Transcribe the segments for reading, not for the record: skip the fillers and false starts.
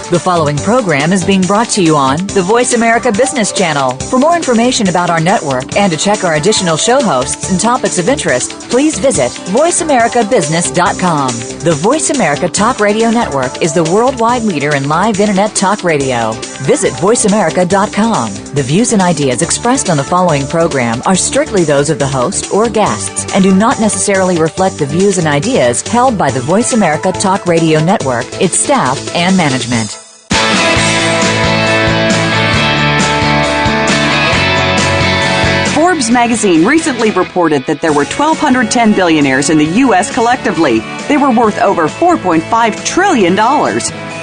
The following program is being brought to you on the Voice America Business Channel. For more information about our network and to check our additional show hosts and topics of interest, please visit voiceamericabusiness.com. The Voice America Talk Radio Network is the worldwide leader in live Internet talk radio. Visit voiceamerica.com. The views and ideas expressed on the following program are strictly those of the host or guests and do not necessarily reflect the views and ideas held by the Voice America Talk Radio Network, its staff, and management. Forbes magazine recently reported that there were 1,210 billionaires in the U.S. collectively. They were worth over $4.5 trillion.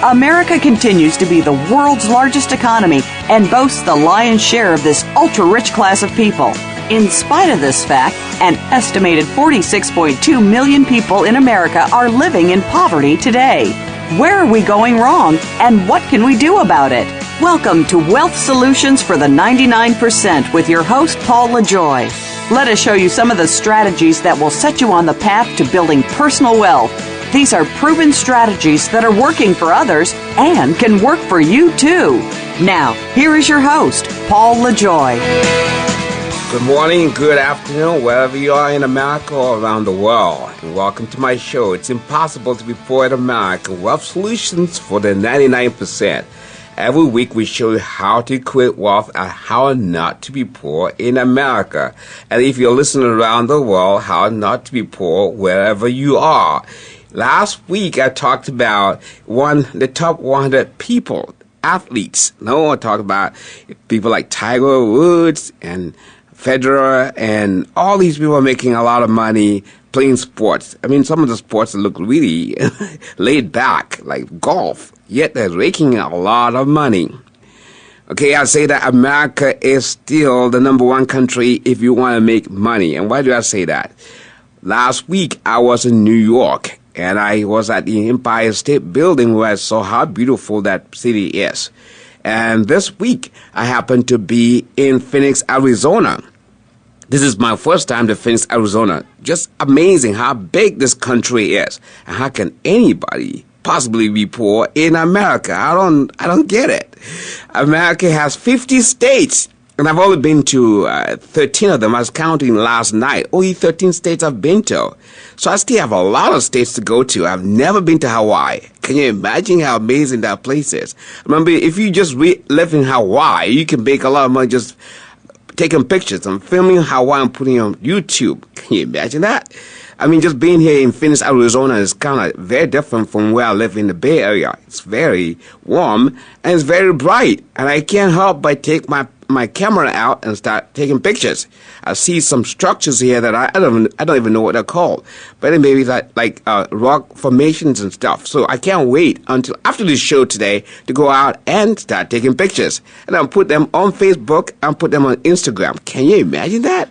America continues to be the world's largest economy and boasts the lion's share of this ultra-rich class of people. In spite of this fact, an estimated 46.2 million people in America are living in poverty today. Where are we going wrong, and what can we do about it? Welcome to Wealth Solutions for the 99% with your host, Paul LaJoy. Let us show you some of the strategies that will set you on the path to building personal wealth. These are proven strategies that are working for others and can work for you too. Now, here is your host, Paul LaJoy. Good morning, good afternoon, wherever you are in America or around the world. And welcome to my show. It's impossible to be poor in America. Wealth Solutions for the 99%. Every week we show you how to create wealth and how not to be poor in America. And if you're listening around the world, how not to be poor wherever you are. Last week I talked about the top 100 people, athletes. Now I talked about people like Tiger Woods and Federer and all these people are making a lot of money playing sports. I mean, some of the sports look really laid back, like golf, yet they're raking a lot of money. Okay, I say that America is still the number one country if you want to make money. And why do I say that? Last week, I was in New York, and I was at the Empire State Building where I saw how beautiful that city is. And this week, I happened to be in Phoenix, Arizona. This is my first time to Phoenix, Arizona. Just amazing how big this country is. And how can anybody possibly be poor in America? I don't get it. America has 50 states. And I've only been to 13 of them. I was counting last night. Only 13 states I've been to. So I still have a lot of states to go to. I've never been to Hawaii. Can you imagine how amazing that place is? Remember, if you just live in Hawaii, you can make a lot of money just taking pictures and filming Hawaii and putting it on YouTube. Can you imagine that? I mean, just being here in Phoenix, Arizona is kind of very different from where I live in the Bay Area. It's very warm and it's very bright. And I can't help but take my camera out and start taking pictures. I see some structures here that I don't even know what they're called. But maybe like rock formations and stuff. So I can't wait until after this show today to go out and start taking pictures. And I'll put them on Facebook and put them on Instagram. Can you imagine that?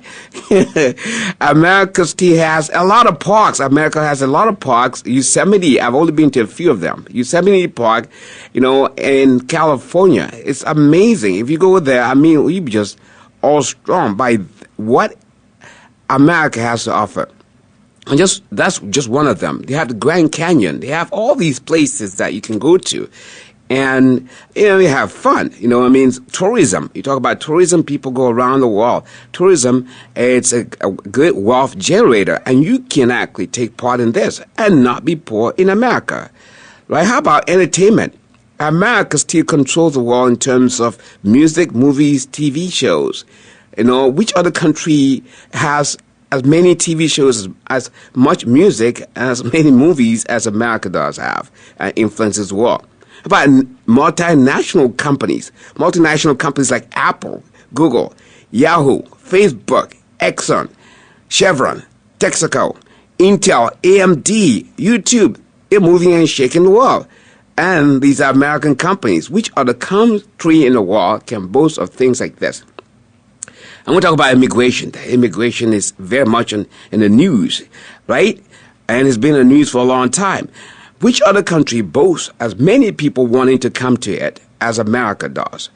America still has a lot of parks. America has a lot of parks. Yosemite, I've only been to a few of them. Yosemite Park, in California. It's amazing. If you go there, I mean, we just all strong by what America has to offer. And that's just one of them. They have the Grand Canyon. They have all these places that you can go to. And, you have fun. Tourism. You talk about tourism, people go around the world. Tourism, it's a good wealth generator. And you can actually take part in this and not be poor in America. Right? How about entertainment? America still controls the world in terms of music, movies, TV shows. Which other country has as many TV shows, as much music, as many movies as America does have, and influences the world? About multinational companies like Apple, Google, Yahoo, Facebook, Exxon, Chevron, Texaco, Intel, AMD, YouTube. They're moving and shaking the world. And these are American companies. Which other country in the world can boast of things like this? I'm going to talk about immigration. Immigration is very much in the news, right? And it's been in the news for a long time. Which other country boasts as many people wanting to come to it as America does?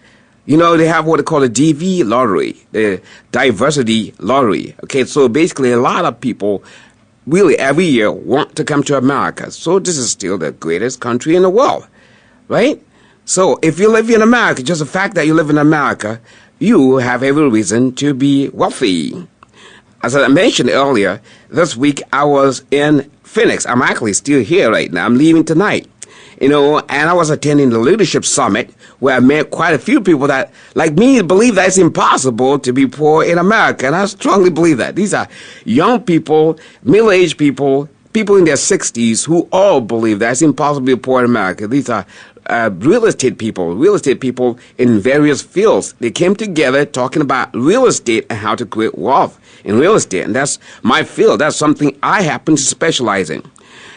They have what they call the DV lottery, the diversity lottery. Okay, so basically a lot of people really every year want to come to America. So this is still the greatest country in the world. right? So if you live in America, just the fact that you live in America, you have every reason to be wealthy. As I mentioned earlier, this week I was in Phoenix. I'm actually still here right now. I'm leaving tonight. And I was attending the Leadership Summit where I met quite a few people that, like me, believe that it's impossible to be poor in America. And I strongly believe that. These are young people, middle-aged people, people in their 60s who all believe that it's impossible to be poor in America. These are real estate people in various fields. They came together talking about real estate and how to create wealth in real estate. And that's my field. That's something I happen to specialize in.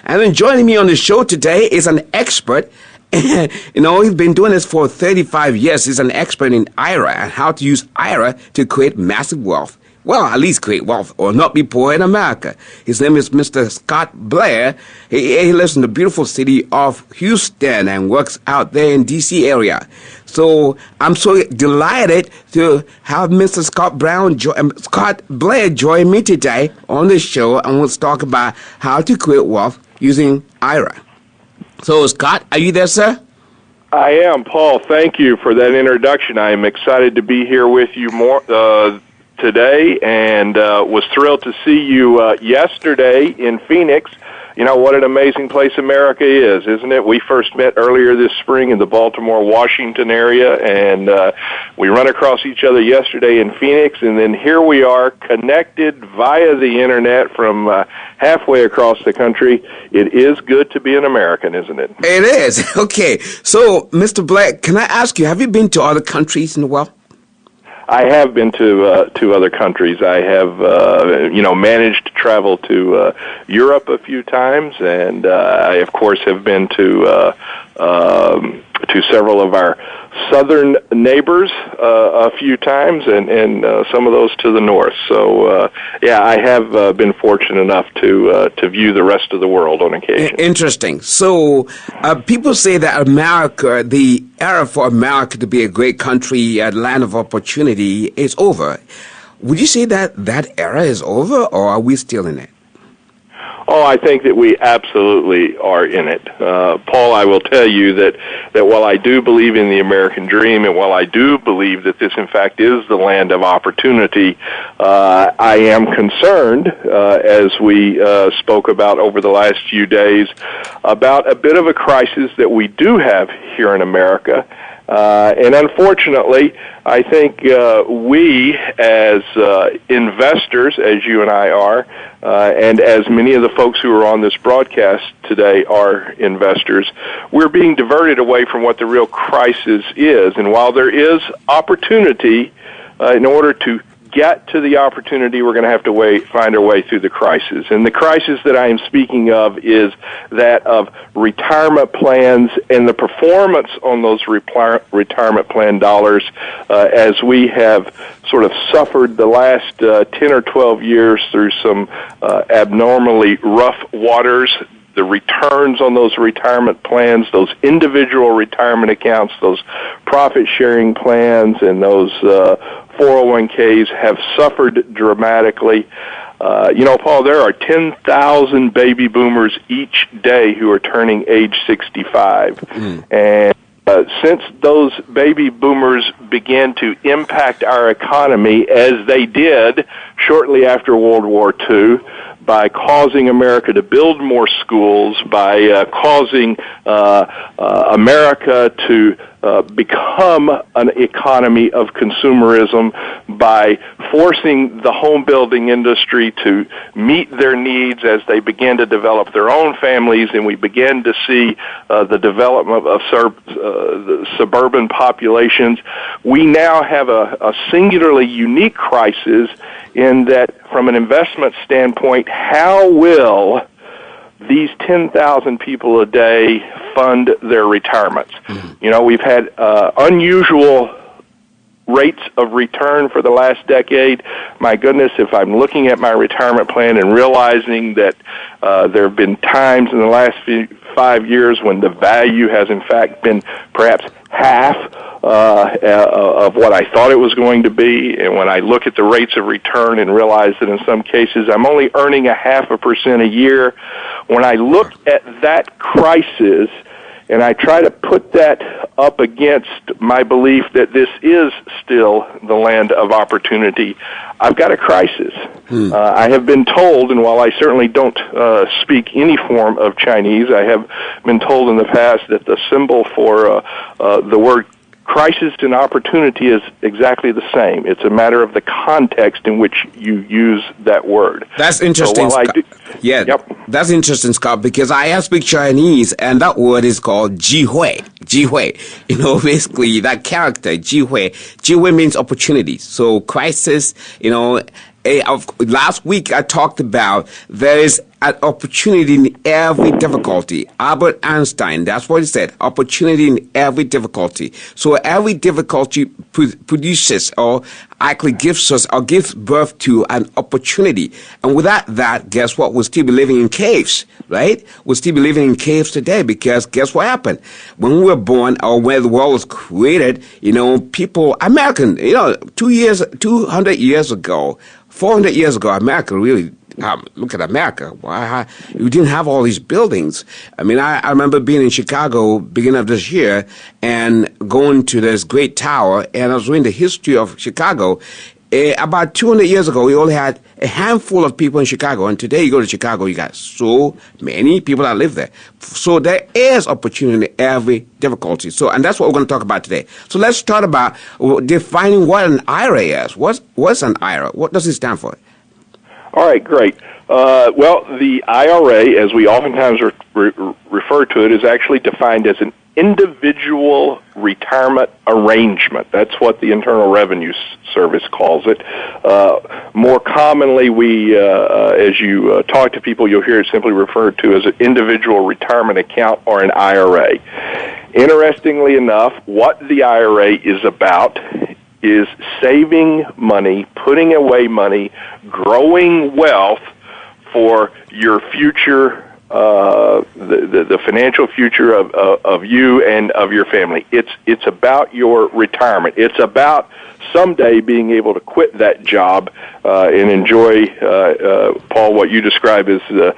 And then joining me on the show today is an expert. He's been doing this for 35 years. He's an expert in IRA and how to use IRA to create massive wealth. Well, at least create wealth or not be poor in America. His name is Mr. Scott Blair. He lives in the beautiful city of Houston and works out there in D.C. area. So I'm so delighted to have Mr. Scott Blair join me today on the show, and we'll talk about how to create wealth using IRA. So, Scott, are you there, sir? I am, Paul. Thank you for that introduction. I am excited to be here with you today, and was thrilled to see you yesterday in Phoenix. You know, what an amazing place America is, isn't it? We first met earlier this spring in the Baltimore, Washington area, and we run across each other yesterday in Phoenix, and then here we are connected via the Internet from halfway across the country. It is good to be an American, isn't it? It is. Okay. So, Mr. Black, can I ask you, have you been to other countries in the world? I have been to other countries. I have, managed to travel to Europe a few times, and I, of course, have been to several of our southern neighbors a few times, and some of those to the north. So, I have been fortunate enough to view the rest of the world on occasion. Interesting. So, people say that America, the era for America to be a great country, a land of opportunity, is over. Would you say that era is over, or are we still in it? Oh, I think that we absolutely are in it. Paul, I will tell you that while I do believe in the American dream, and while I do believe that this, in fact, is the land of opportunity, I am concerned, as we spoke about over the last few days, about a bit of a crisis that we do have here in America. And unfortunately, I think we as investors, as you and I are, and as many of the folks who are on this broadcast today are investors, we're being diverted away from what the real crisis is. And while there is opportunity, in order to get to the opportunity, we're going to have to find our way through the crisis. And the crisis that I am speaking of is that of retirement plans and the performance on those retirement plan dollars, as we have sort of suffered the last 10 or 12 years through some abnormally rough waters. The returns on those retirement plans, those individual retirement accounts, those profit-sharing plans, and those 401ks have suffered dramatically. Paul, there are 10,000 baby boomers each day who are turning age 65. And since those baby boomers began to impact our economy, as they did shortly after World War II, by causing America to build more schools, by causing America to become an economy of consumerism, by forcing the home building industry to meet their needs as they began to develop their own families, and we began to see the development of the suburban populations. We now have a singularly unique crisis in that, from an investment standpoint, how will these 10,000 people a day fund their retirements? You know, we've had unusual rates of return for the last decade. My goodness, if I'm looking at my retirement plan and realizing that there have been times in the last 5 years when the value has in fact been perhaps half of what I thought it was going to be, and when I look at the rates of return and realize that in some cases I'm only earning 0.5% a year, when I look at that crisis And I try to put that up against my belief that this is still the land of opportunity. I've got a crisis. I have been told, and while I certainly don't speak any form of Chinese, I have been told in the past that the symbol for the word crisis and opportunity is exactly the same. It's a matter of the context in which you use that word. That's interesting, so Scott. That's interesting, Scott, because I speak Chinese, and that word is called jihui. Jihui. Basically that character, jihui. Jihui means opportunity. So crisis, last week I talked about there is an opportunity in every difficulty. Albert Einstein, that's what he said, opportunity in every difficulty. So every difficulty produces or actually gives us or gives birth to an opportunity. And without that, guess what? We'll still be living in caves, right? We'll still be living in caves today because guess what happened? When we were born or when the world was created, people, American, 200 years ago, 400 years ago, America really, look at America. We didn't have all these buildings. I mean, I remember being in Chicago beginning of this year and going to this great tower, and I was reading the history of Chicago. About 200 years ago, we only had a handful of people in Chicago, and today you go to Chicago, you got so many people that live there. So there is opportunity in every difficulty. And that's what we're going to talk about today. So let's start about defining what an IRA is. What's an IRA? What does it stand for? All right, great. Well, the IRA, as we oftentimes refer to it, is actually defined as an individual retirement arrangement. That's what the Internal Revenue Service calls it. More commonly, as you talk to people, you'll hear it simply referred to as an individual retirement account or an IRA. Interestingly enough, what the IRA is about is saving money, putting away money, growing wealth for your future, the financial future of you and of your family. It's about your retirement. It's about someday being able to quit that job and enjoy, Paul, what you describe as the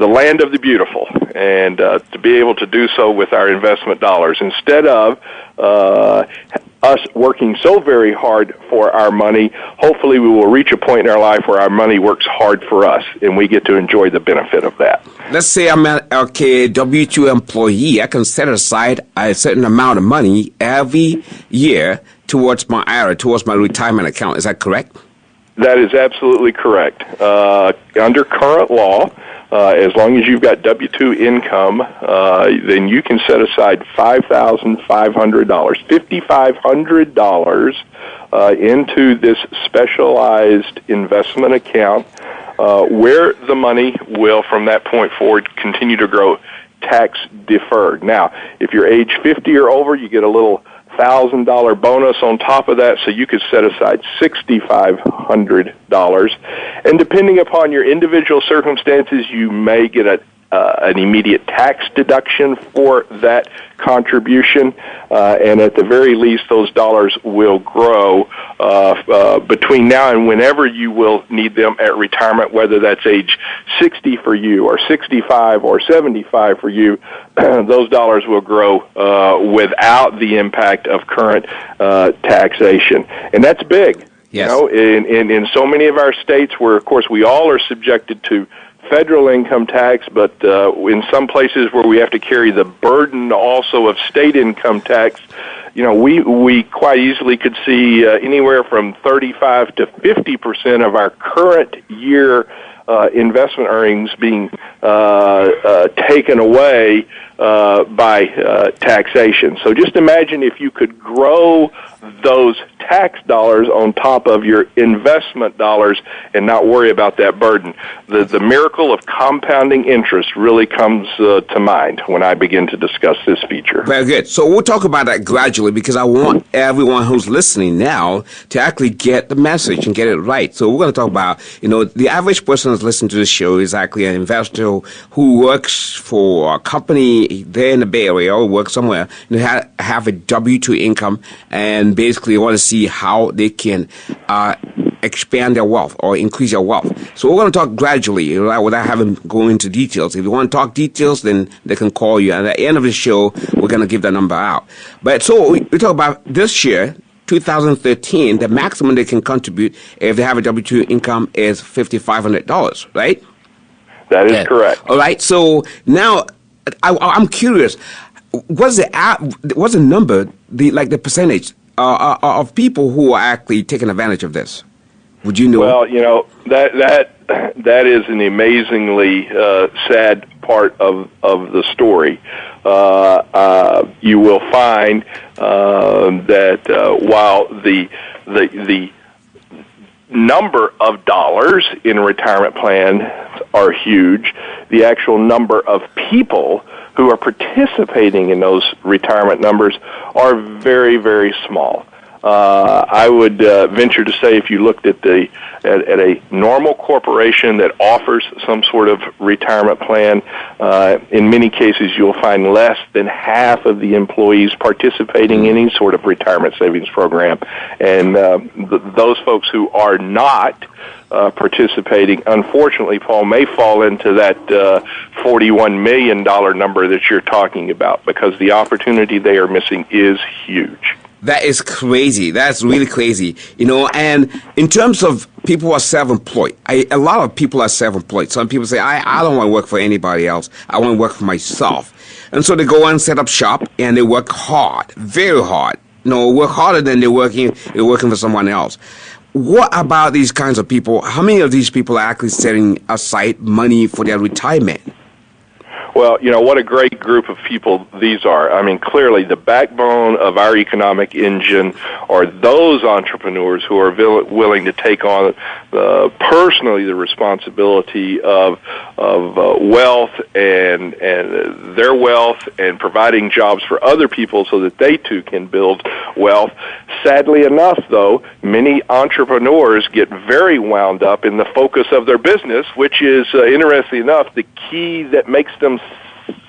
land of the beautiful, and to be able to do so with our investment dollars instead of us working so very hard for our money. Hopefully we will reach a point in our life where our money works hard for us and we get to enjoy the benefit of that. Let's say I'm a W-2 employee. I can set aside a certain amount of money every year towards my IRA, towards my retirement account. Is that correct? That is absolutely correct. Under current law, as long as you've got W-2 income, then you can set aside $5,500 into this specialized investment account where the money will, from that point forward, continue to grow tax deferred. Now, if you're age 50 or over, you get a little $1,000 bonus on top of that, so you could set aside $6,500. And depending upon your individual circumstances, you may get an immediate tax deduction for that contribution, and at the very least, those dollars will grow between now and whenever you will need them at retirement, whether that's age 60 for you or 65 or 75 for you. Those dollars will grow without the impact of current taxation, and that's big. Yes. In so many of our states where, of course, we all are subjected to federal income tax, but in some places where we have to carry the burden also of state income tax, we quite easily could see anywhere from 35 to 50% of our current year investment earnings being taken away by taxation. So just imagine if you could grow those tax dollars on top of your investment dollars and not worry about that burden. The miracle of compounding interest really comes to mind when I begin to discuss this feature. Very good. So we'll talk about that gradually because I want everyone who's listening now to actually get the message and get it right. So we're going to talk about, the average person who's listening to this show is actually an investor who works for a company there in the Bay Area or works somewhere and have a W-2 income and basically want to see how they can expand their wealth or increase their wealth. So we're going to talk gradually, right, without having to go into details. If you want to talk details, then they can call you. And at the end of the show, we're going to give the number out. But so we talk about this year, 2013, the maximum they can contribute if they have a W-2 income is $5,500, right? That is correct. All right. So now I'm curious, what's the number, the percentage of people who are actually taking advantage of this? Would you know? Well, that is an amazingly sad part of the story. You will find that while the number of dollars in retirement plans are huge, the actual number of people who are participating in those retirement numbers are very, very small. I would venture to say if you looked at a normal corporation that offers some sort of retirement plan, in many cases you'll find less than half of the employees participating in any sort of retirement savings program. And those folks who are not participating, unfortunately, Paul, may fall into that $41 million number that you're talking about, because the opportunity they are missing is huge. That is crazy. That's really crazy. And in terms of people who are self-employed, a lot of people are self-employed. Some people say, I don't want to work for anybody else. I want to work for myself. And so they go and set up shop and they work hard, very hard. Work harder than they're working for someone else. What about these kinds of people? How many of these people are actually setting aside money for their retirement? Well, what a great group of people these are. I mean, clearly the backbone of our economic engine are those entrepreneurs who are willing to take on personally the responsibility of wealth and their wealth, and providing jobs for other people so that they too can build wealth. Sadly enough, though, many entrepreneurs get very wound up in the focus of their business, which is, interestingly enough, the key that makes them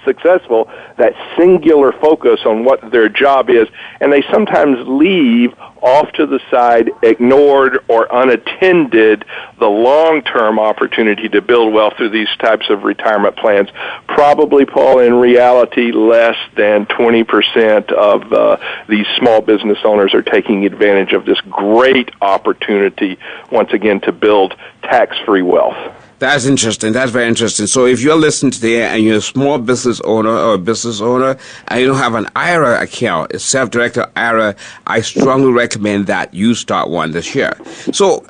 successful, that singular focus on what their job is, and they sometimes leave off to the side, ignored or unattended, the long-term opportunity to build wealth through these types of retirement plans. Probably, Paul, in reality, less than 20% of these small business owners are taking advantage of this great opportunity, once again, to build tax-free wealth. That's interesting. That's very interesting. So if you're listening today and you're a small business owner or a business owner and you don't have an IRA account, a self-directed IRA, I strongly recommend that you start one this year. So,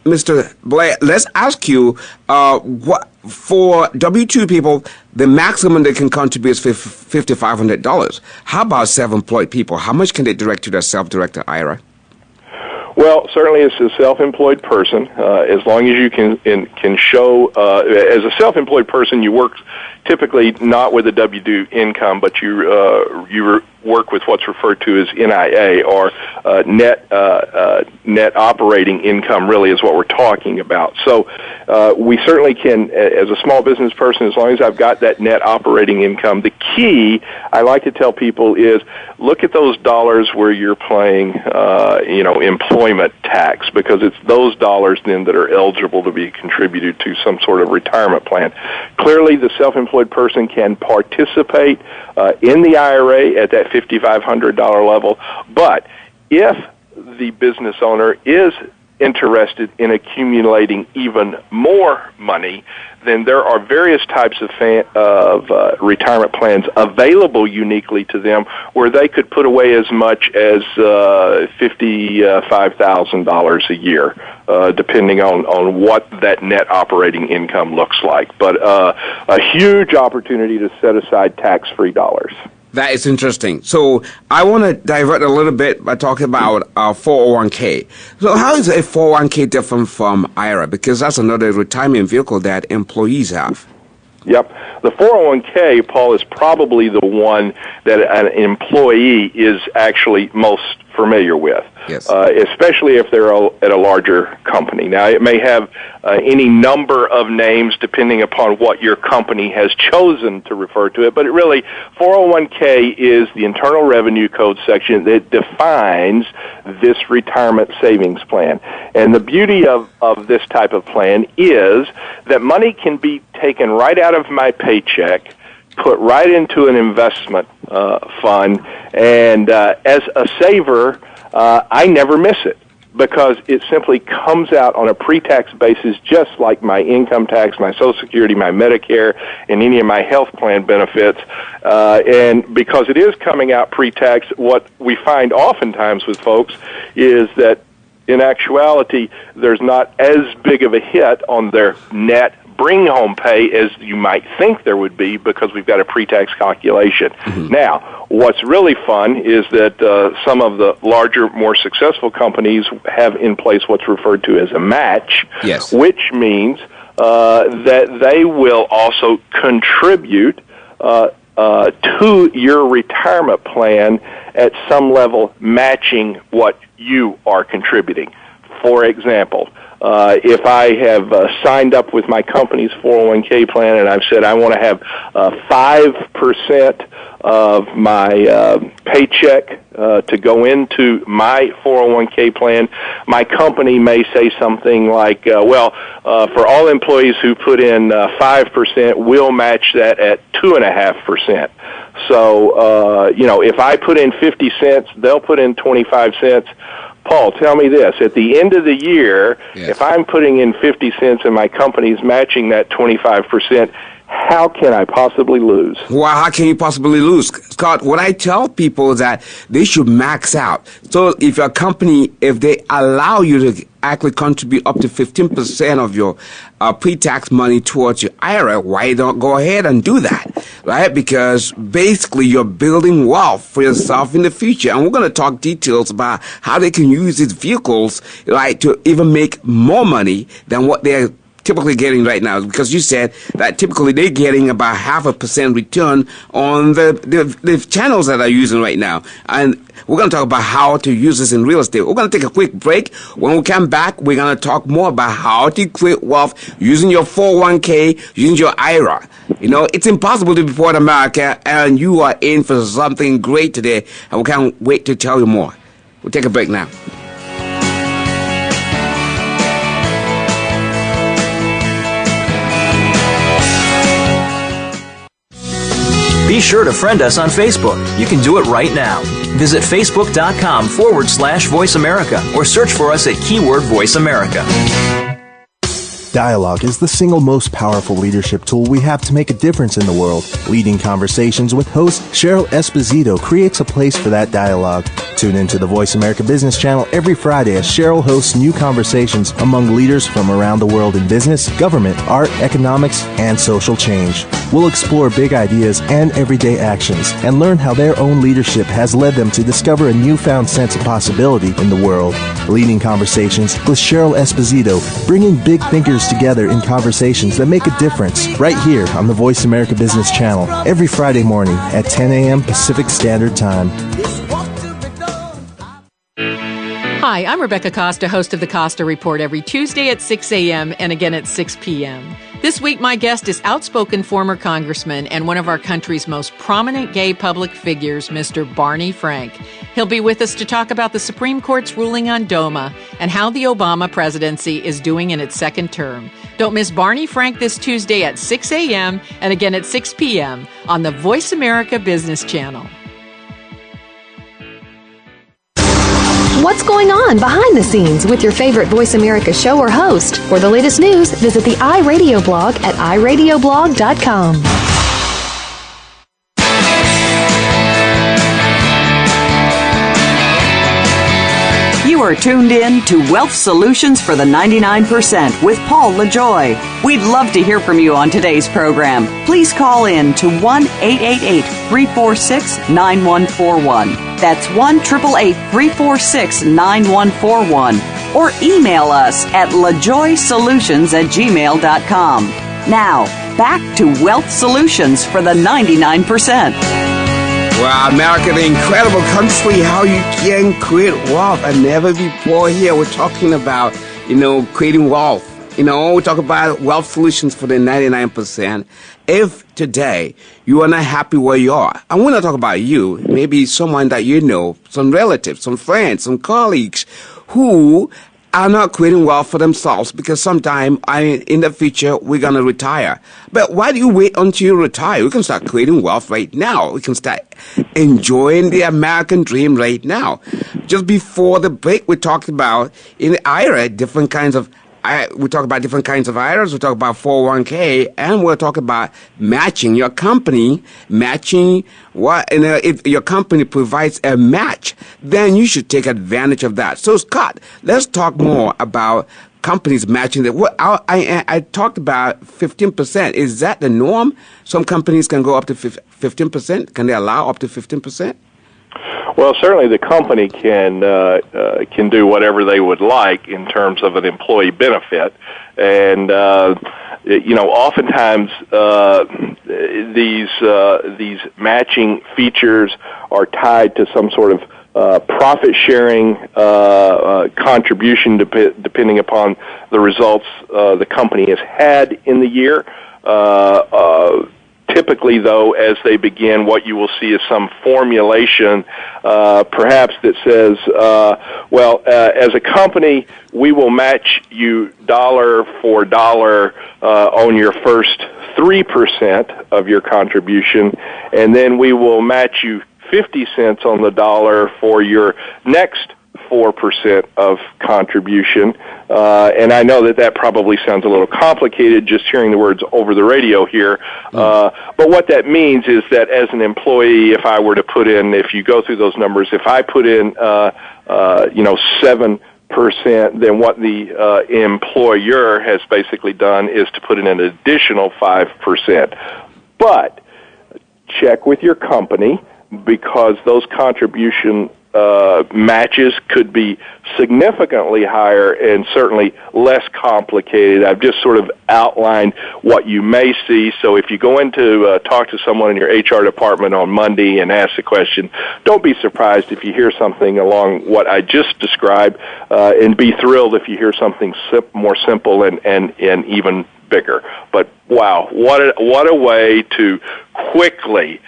Mr. Blair, let's ask you, what for W-2 people, the maximum they can contribute is $5,500. How about self-employed people? How much can they direct to their self-directed IRA? Well, certainly as a self-employed person, as long as you can show, as a self-employed person, you work typically not with a W-2 income, but you work with what's referred to as NIA, or net operating income, really is what we're talking about. So we certainly can, as a small business person, as long as I've got that net operating income. The key, I like to tell people, is look at those dollars where you're paying, employment tax, because it's those dollars then that are eligible to be contributed to some sort of retirement plan. Clearly, the self-employed person can participate in the IRA at that $5,500 level, but if the business owner is interested in accumulating even more money, then there are various types of retirement plans available uniquely to them where they could put away as much as $55,000 a year, depending on what that net operating income looks like. But a huge opportunity to set aside tax-free dollars. That is interesting. So I want to divert a little bit by talking about 401k. So how is a 401k different from IRA? Because that's another retirement vehicle that employees have. Yep. The 401k, Paul, is probably the one that an employee is actually most familiar with, Yes. especially if they're at a larger company. Now, it may have any number of names depending upon what your company has chosen to refer to it, but it really, 401k is the Internal Revenue Code section that defines this retirement savings plan. And the beauty of this type of plan is that money can be taken right out of my paycheck, put right into an investment fund, and as a saver, I never miss it because it simply comes out on a pre-tax basis just like my income tax, my Social Security, my Medicare, and any of my health plan benefits. And because it is coming out pre-tax, what we find oftentimes with folks is that in actuality, there's not as big of a hit on their net bring home pay as you might think there would be because we've got a pre-tax calculation. Mm-hmm. Now, what's really fun is that some of the larger, more successful companies have in place what's referred to as a match, yes, which means that they will also contribute to your retirement plan at some level matching what you are contributing. For example, if I have signed up with my company's 401k plan and I've said I want to have 5% of my paycheck to go into my 401k plan, my company may say something like, for all employees who put in 5%, we'll match that at 2.5%. So, if I put in 50 cents, they'll put in 25 cents. Paul, tell me this. At the end of the year, yes, if I'm putting in 50 cents and my company's matching that 25%, how can I possibly lose? Well, how can you possibly lose? Scott, what I tell people is that they should max out. So if your company, if they allow you to actually contribute up to 15% of your pre-tax money towards your IRA, why don't go ahead and do that, right? Because basically you're building wealth for yourself in the future. And we're going to talk details about how they can use these vehicles, like, to even make more money than what they're typically getting right now, because you said that typically they're getting about 0.5% return on the channels that they're using right now. And we're going to talk about how to use this in real estate. We're going to take a quick break. When we come back, we're going to talk more about how to create wealth using your 401k, using your IRA. It's impossible to be poor in America, and you are in for something great today, and we can't wait to tell you more. We'll take a break now. Be sure to friend us on Facebook. You can do it right now. Visit facebook.com/Voice America or search for us at keyword Voice America. Dialogue is the single most powerful leadership tool we have to make a difference in the world. Leading Conversations with host Cheryl Esposito creates a place for that dialogue. Tune into the Voice America Business Channel every Friday as Cheryl hosts new conversations among leaders from around the world in business, government, art, economics, and social change. We'll explore big ideas and everyday actions and learn how their own leadership has led them to discover a newfound sense of possibility in the world. Leading Conversations with Cheryl Esposito, bringing big thinkers together in conversations that make a difference, right here on the Voice America Business Channel every Friday morning at 10 a.m. Pacific Standard Time. Hi, I'm Rebecca Costa, host of the Costa Report every Tuesday at 6 a.m. and again at 6 p.m. This week, my guest is outspoken former congressman and one of our country's most prominent gay public figures, Mr. Barney Frank. He'll be with us to talk about the Supreme Court's ruling on DOMA and how the Obama presidency is doing in its second term. Don't miss Barney Frank this Tuesday at 6 a.m. and again at 6 p.m. on the Voice America Business Channel. What's going on behind the scenes with your favorite Voice America show or host? For the latest news, visit the iRadio blog at iradioblog.com. You are tuned in to Wealth Solutions for the 99% with Paul LaJoy. We'd love to hear from you on today's program. Please call in to 1-888-346-9141. That's 1-888-346-9141. Or email us at lajoysolutions@gmail.com. Now, back to Wealth Solutions for the 99%. Well, America, the incredible country, how you can create wealth. And never before here, we're talking about, creating wealth. We talk about wealth solutions for the 99%. If today you are not happy where you are, and we're not talking about you, maybe someone that you know, some relatives, some friends, some colleagues who are not creating wealth for themselves because sometime in the future we're going to retire. But why do you wait until you retire? We can start creating wealth right now. We can start enjoying the American dream right now. Just before the break, we talked about in the IRA, we talk about different kinds of IRAs. We talk about 401k, and we'll talk about matching your company, if your company provides a match, then you should take advantage of that. So, Scott, let's talk more about companies matching that. I talked about 15%. Is that the norm? Some companies can go up to 15%. Can they allow up to 15%? Well, certainly the company can do whatever they would like in terms of an employee benefit, and oftentimes these matching features are tied to some sort of profit sharing contribution depending upon the results the company has had in the year. Typically, though, as they begin, what you will see is some formulation, perhaps that says, as a company, we will match you dollar for dollar on your first 3% of your contribution, and then we will match you 50 cents on the dollar for your next 4% of contribution. And I know that probably sounds a little complicated just hearing the words over the radio here. But what that means is that as an employee, if I were to put in, if you go through those numbers, if I put in, 7%, then what the employer has basically done is to put in an additional 5%. But check with your company, because those contribution matches could be significantly higher and certainly less complicated. I've just sort of outlined what you may see. So if you go in to talk to someone in your HR department on Monday and ask the question, don't be surprised if you hear something along what I just described, and be thrilled if you hear something more simple and even bigger. But wow, what a way to quickly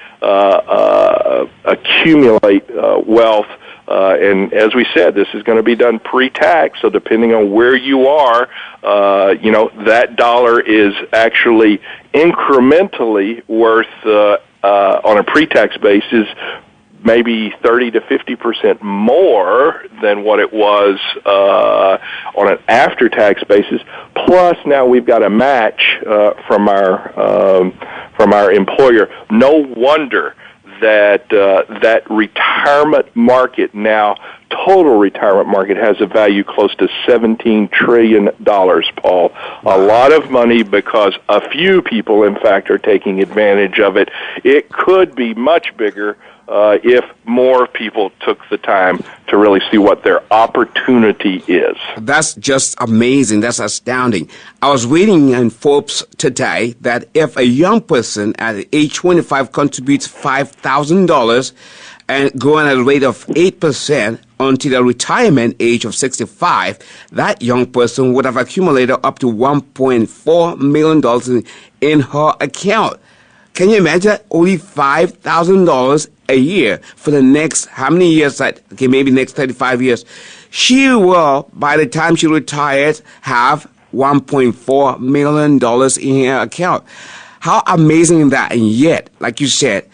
accumulate wealth. And as we said, this is going to be done pre-tax, so depending on where you are, that dollar is actually incrementally worth, on a pre-tax basis, maybe 30 to 50% more than what it was on an after-tax basis. Plus, now we've got a match from our employer. No wonder that retirement market now, total retirement market, has a value close to $17 trillion, Paul. A lot of money, because a few people, in fact, are taking advantage of it. It could be much bigger if more people took the time to really see what their opportunity is. That's just amazing. That's astounding. I was reading in Forbes today that if a young person at age 25 contributes $5,000 and growing at a rate of 8% until the retirement age of 65, that young person would have accumulated up to $1.4 million in her account. Can you imagine that? Only $5,000 a year for the next, how many years? Maybe next 35 years. She will, by the time she retires, have $1.4 million in her account. How amazing is that? And yet, like you said,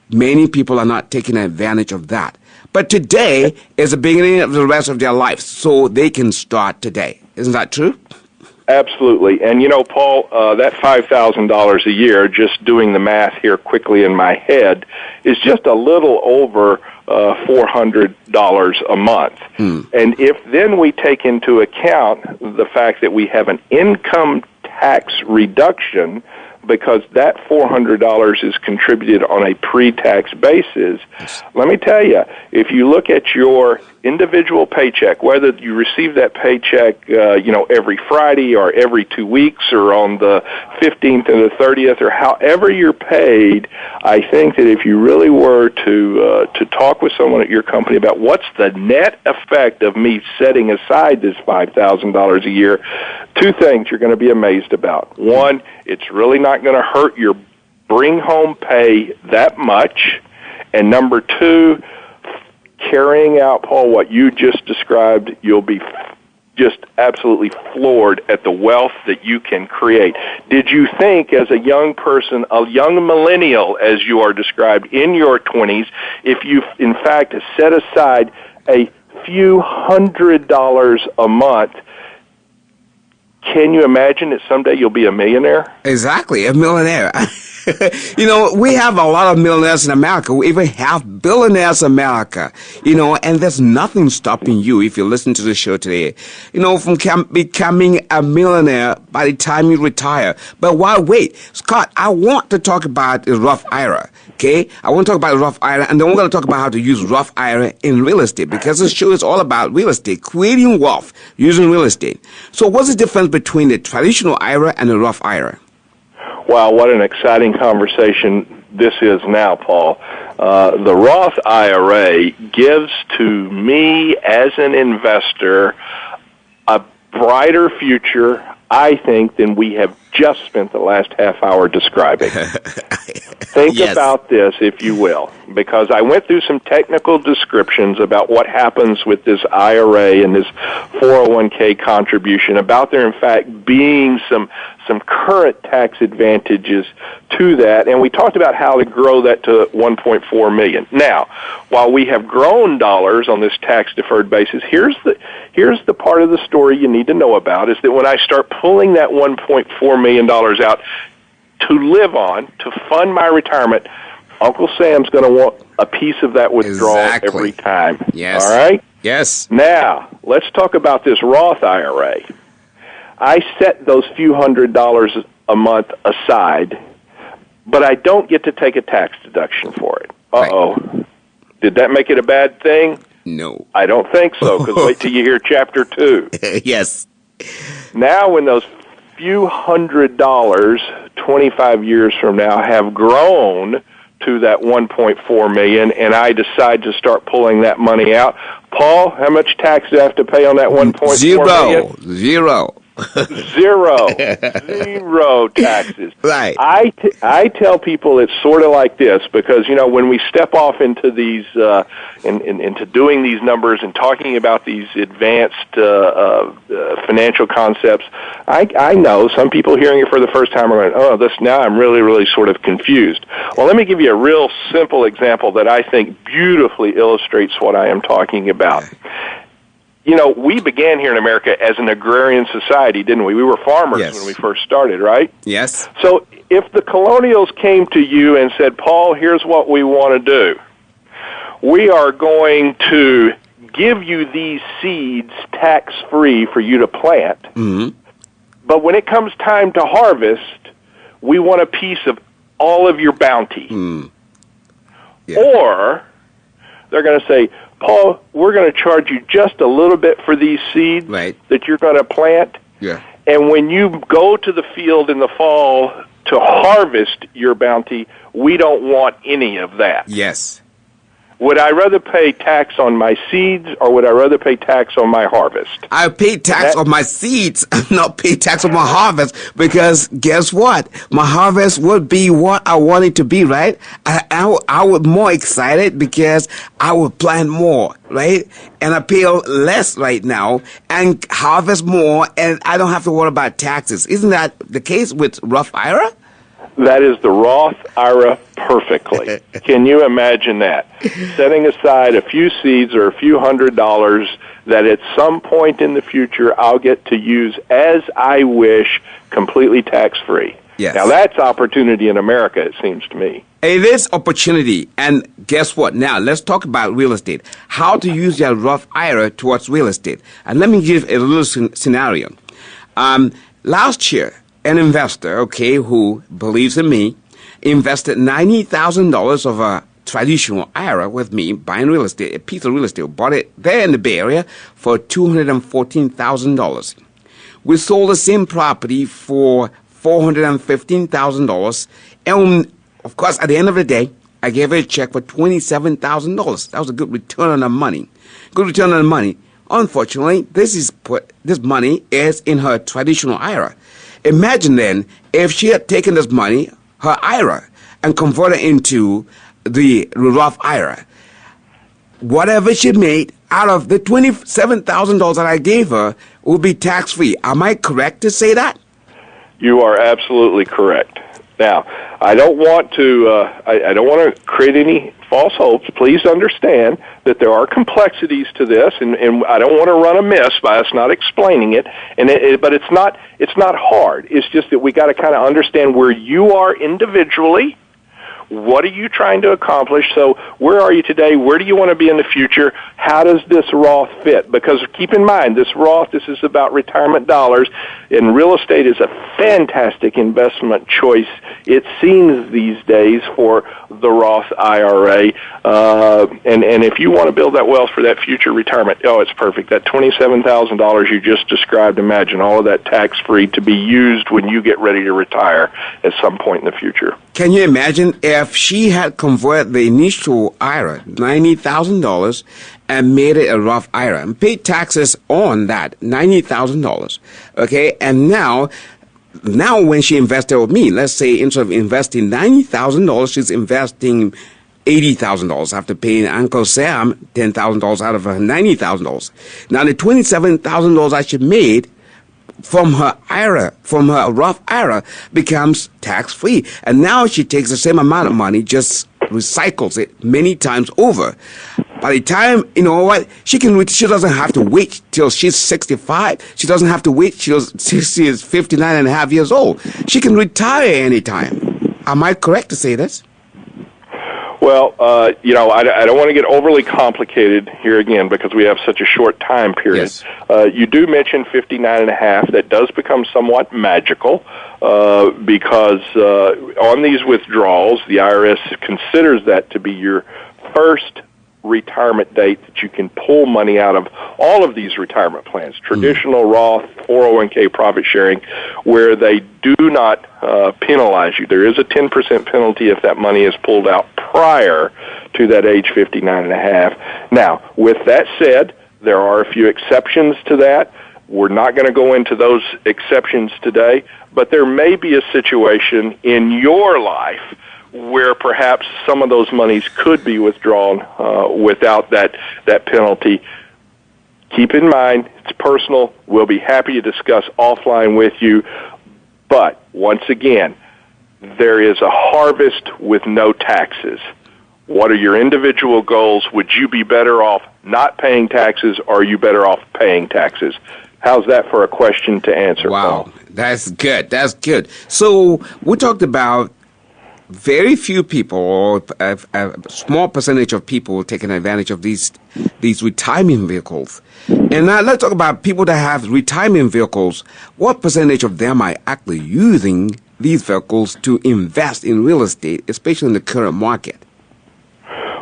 many people are not taking advantage of that. But today is the beginning of the rest of their life, so they can start today. Isn't that true? Absolutely. And, Paul, that $5,000 a year, just doing the math here quickly in my head, is just a little over $400 a month. And if then we take into account the fact that we have an income tax reduction because that $400 is contributed on a pre-tax basis. Let me tell you, if you look at your individual paycheck, whether you receive that paycheck, every Friday or every 2 weeks or on the 15th and the 30th or however you're paid, I think that if you really were to talk with someone at your company about what's the net effect of me setting aside this $5,000 a year, two things you're going to be amazed about. One, it's really not going to hurt your bring-home pay that much. And number two, carrying out, Paul, what you just described, you'll be just absolutely floored at the wealth that you can create. Did you think, as a young person, a young millennial, as you are described, in your 20s, if you, in fact, set aside a few $100s a month, can you imagine that someday you'll be a millionaire? Exactly, a millionaire. We have a lot of millionaires in America. We even have billionaires in America, and there's nothing stopping you, if you listen to the show today, from becoming a millionaire by the time you retire. But wait, Scott, I want to talk about the Roth IRA, okay? I want to talk about the Roth IRA, and then we're going to talk about how to use Roth IRA in real estate, because this show is all about real estate, creating wealth using real estate. So what's the difference between the traditional IRA and the Roth IRA? Wow, what an exciting conversation this is now, Paul. The Roth IRA gives to me as an investor a brighter future, I think, than we have just spent the last half hour describing. Think about this, if you will, because I went through some technical descriptions about what happens with this IRA and this 401k contribution, about there, in fact, being some current tax advantages to that, and we talked about how to grow that to $1.4 million. Now, while we have grown dollars on this tax-deferred basis, here's the part of the story you need to know about, is that when I start pulling that $1.4 million out to live on, to fund my retirement, Uncle Sam's going to want a piece of that withdrawal every time. Yes. All right? Yes. Now, let's talk about this Roth IRA. I set those few $100s a month aside, but I don't get to take a tax deduction for it. Uh-oh. Right. Did that make it a bad thing? No. I don't think so, because wait till you hear Chapter 2. Yes. Now when those few $100s 25 years from now have grown to that $1.4 million, and I decide to start pulling that money out, Paul, how much tax do I have to pay on that $1.4 million? Zero. Zero taxes. Right. I tell people it's sort of like this, because when we step off into these into doing these numbers and talking about these advanced financial concepts, I know some people hearing it for the first time are going, this now I'm really, really sort of confused. Well, let me give you a real simple example that I think beautifully illustrates what I am talking about. We began here in America as an agrarian society, didn't we? We were farmers when we first started, right? Yes. So if the colonials came to you and said, Paul, here's what we want to do. We are going to give you these seeds tax-free for you to plant, but when it comes time to harvest, we want a piece of all of your bounty. Yeah. Or they're going to say, Paul, we're going to charge you just a little bit for these seeds that you're going to plant. Yeah. And when you go to the field in the fall to harvest your bounty, we don't want any of that. Yes. Would I rather pay tax on my seeds, or would I rather pay tax on my harvest? I pay tax on my seeds, not pay tax on my harvest, because guess what? My harvest would be what I want it to be, right? I would more excited because I would plant more, right? And I pay less right now and harvest more, and I don't have to worry about taxes. Isn't that the case with Roth IRA? That is the Roth IRA perfectly. Can you imagine that? Setting aside a few seeds or a few $100s that at some point in the future I'll get to use as I wish, completely tax-free. Yes. Now that's opportunity in America, it seems to me. It is opportunity. And guess what? Now, let's talk about real estate. How to use your Roth IRA towards real estate. And let me give a little scenario. Last year, an investor, okay, who believes in me, invested $90,000 of a traditional IRA with me, buying real estate, a piece of real estate, bought it there in the Bay Area for $214,000. We sold the same property for $415,000, and of course, at the end of the day, I gave her a check for $27,000. That was a good return on the money. Good return on the money. Unfortunately, this money is in her traditional IRA. Imagine then if she had taken this money, her IRA, and converted it into the Roth IRA. Whatever she made out of the $27,000 that I gave her would be tax-free. Am I correct to say that? You are absolutely correct. Now, I don't want to I don't want to create any false hopes. Please understand that there are complexities to this, and I don't want to run amiss by us not explaining it. But it's not hard. It's just that we got to kind of understand where you are individually. What are you trying to accomplish? So where are you today? Where do you want to be in the future? How does this Roth fit? Because keep in mind, this is about retirement dollars, and real estate is a fantastic investment choice, it seems these days, for the Roth IRA. And if you want to build that wealth for that future retirement, it's perfect. That $27,000 you just described, imagine all of that tax-free to be used when you get ready to retire at some point in the future. Can you imagine if she had converted the initial IRA, $90,000, and made it a Roth IRA and paid taxes on that $90,000, okay? And now when she invested with me, let's say instead of investing $90,000, she's investing $80,000 after paying Uncle Sam $10,000 out of her $90,000. Now the $27,000 that she made from her IRA, from her Roth IRA, becomes tax-free. And now she takes the same amount of money, just recycles it many times over. By the time, you know what, she doesn't have to wait till she's 65. She doesn't have to wait till she is 59 and a half years old. She can retire anytime. Am I correct to say this? Well, I don't want to get overly complicated here again because we have such a short time period. Yes. You do mention 59 and a half. That does become somewhat magical because on these withdrawals, the IRS considers that to be your first retirement date that you can pull money out of all of these retirement plans, traditional, Roth, 401k, profit sharing, where they do not penalize you. There is a 10% penalty if that money is pulled out prior to that age 59 and a half. Now, with that said, there are a few exceptions to that. We're not going to go into those exceptions today, but there may be a situation in your life where perhaps some of those monies could be withdrawn without that penalty. Keep in mind, it's personal. We'll be happy to discuss offline with you. But once again, there is a harvest with no taxes. What are your individual goals? Would you be better off not paying taxes, or are you better off paying taxes? How's that for a question to answer, Wow, Paul? That's good. That's good. So we talked about very few people, or a small percentage of people, taking advantage of these retirement vehicles. And now let's talk about people that have retirement vehicles. What percentage of them are actually using these vehicles to invest in real estate, especially in the current market?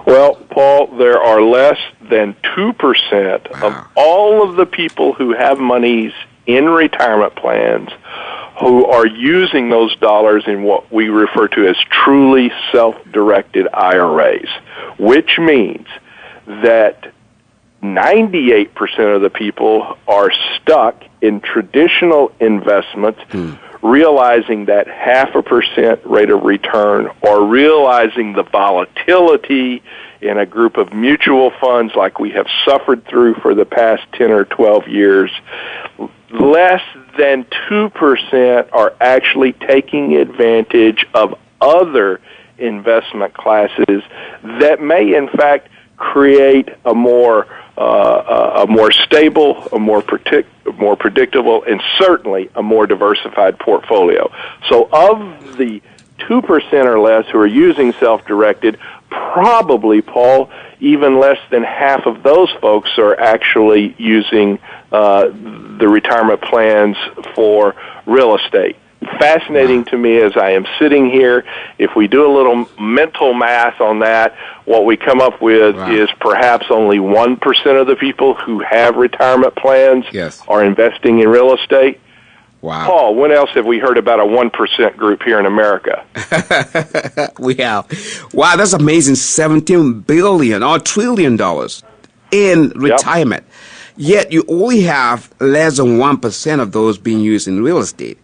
Well, Paul, there are less than 2% of all of the people who have monies in retirement plans who are using those dollars in what we refer to as truly self-directed IRAs, which means that 98% of the people are stuck in traditional investments, realizing that 0.5% rate of return, or realizing the volatility in a group of mutual funds like we have suffered through for the past 10 or 12 years. Less than 2% are actually taking advantage of other investment classes that may, in fact, create a more stable, a more predictable, and certainly a more diversified portfolio. So of the 2% or less who are using self-directed, probably, Paul, even less than half of those folks are actually using the retirement plans for real estate. fascinating to me as I am sitting here. If we do a little mental math on that, what we come up with is perhaps only 1% of the people who have retirement plans are investing in real estate. Wow. Paul, when else have we heard about a 1% group here in America? We have. Wow, that's amazing. $17 billion or $1 trillion in retirement. Yet you only have less than 1% of those being used in real estate.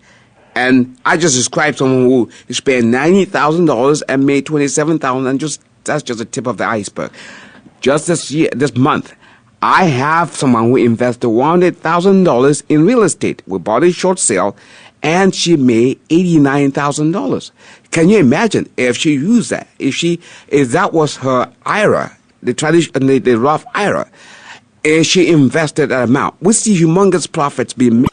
And I just described someone who spent $90,000 and made $27,000, and that's just the tip of the iceberg. Just this month, I have someone who invested $100,000 in real estate. We bought a short sale, and she made $89,000. Can you imagine if she used that? If that was her IRA, the Roth IRA, and she invested that amount, we see humongous profits being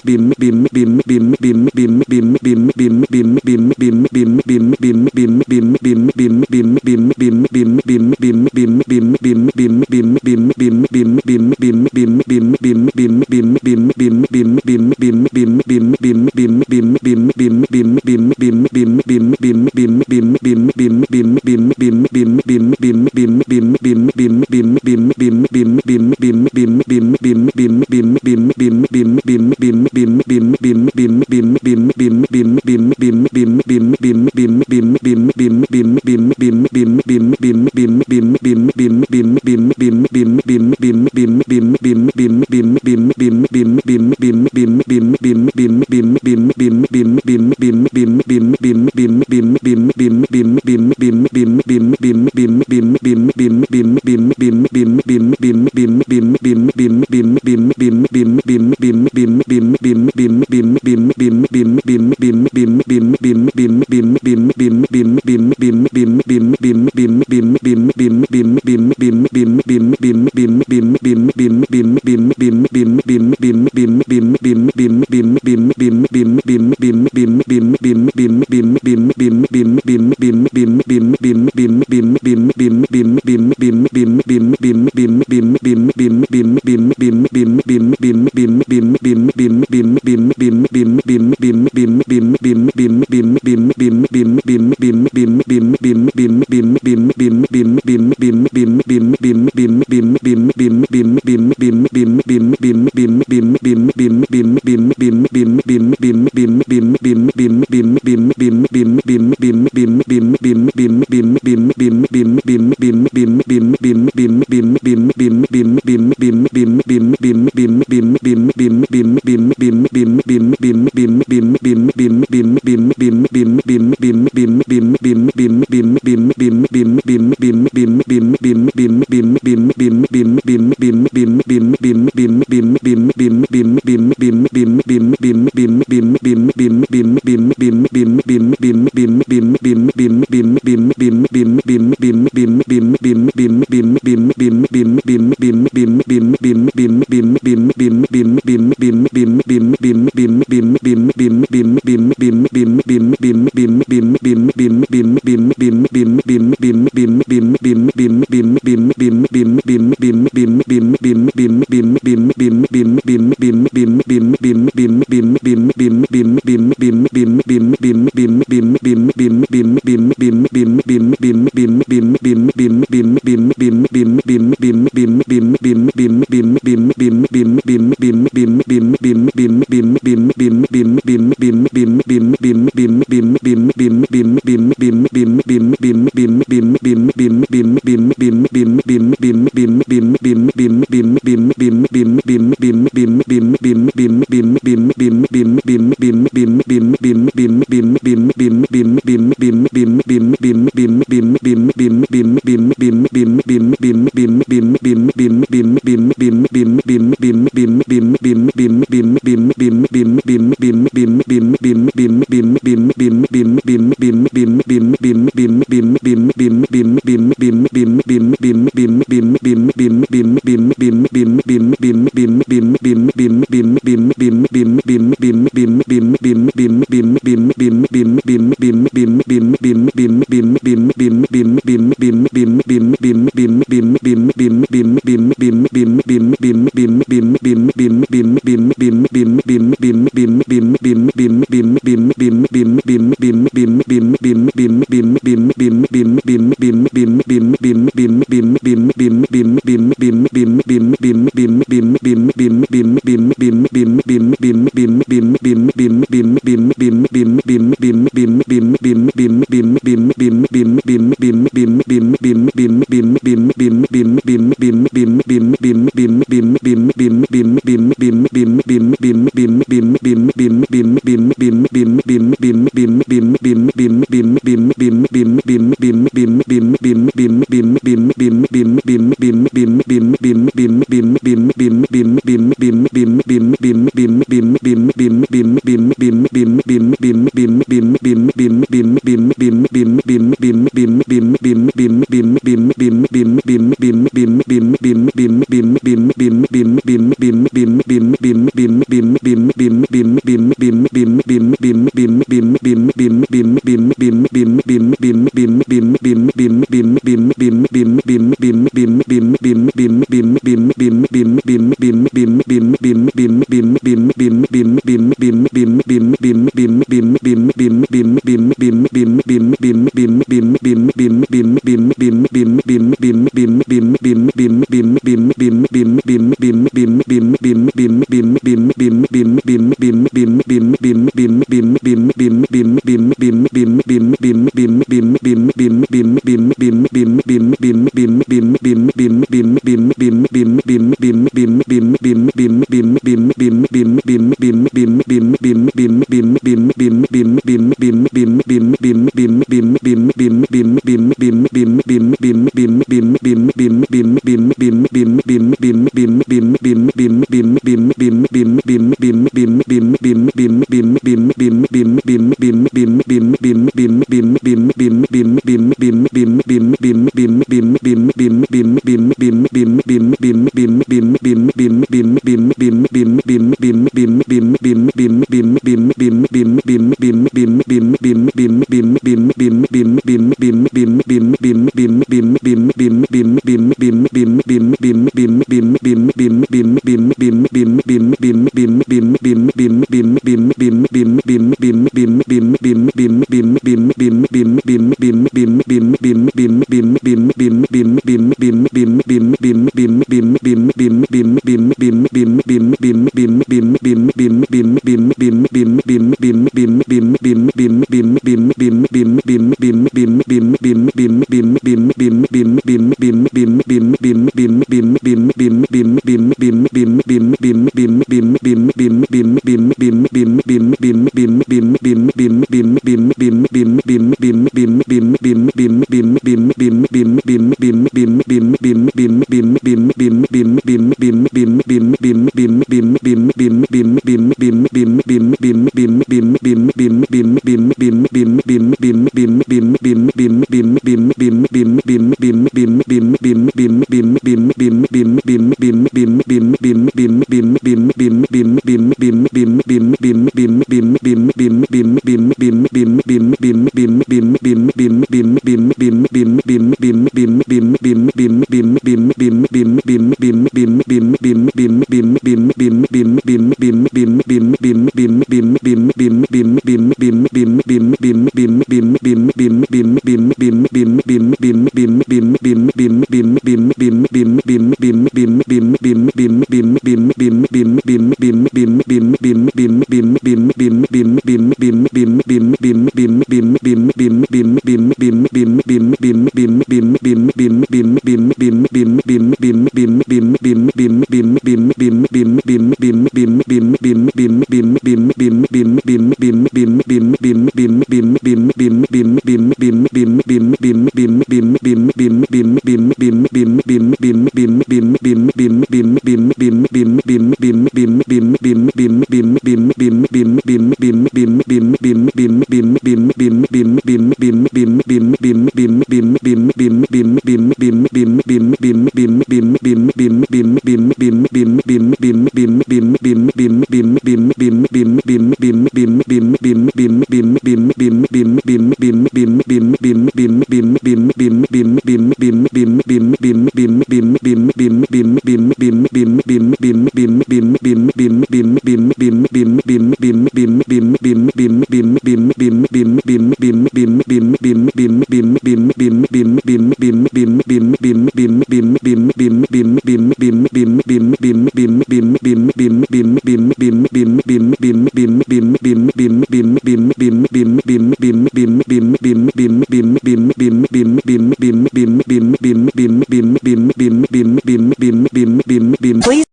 bin bin Please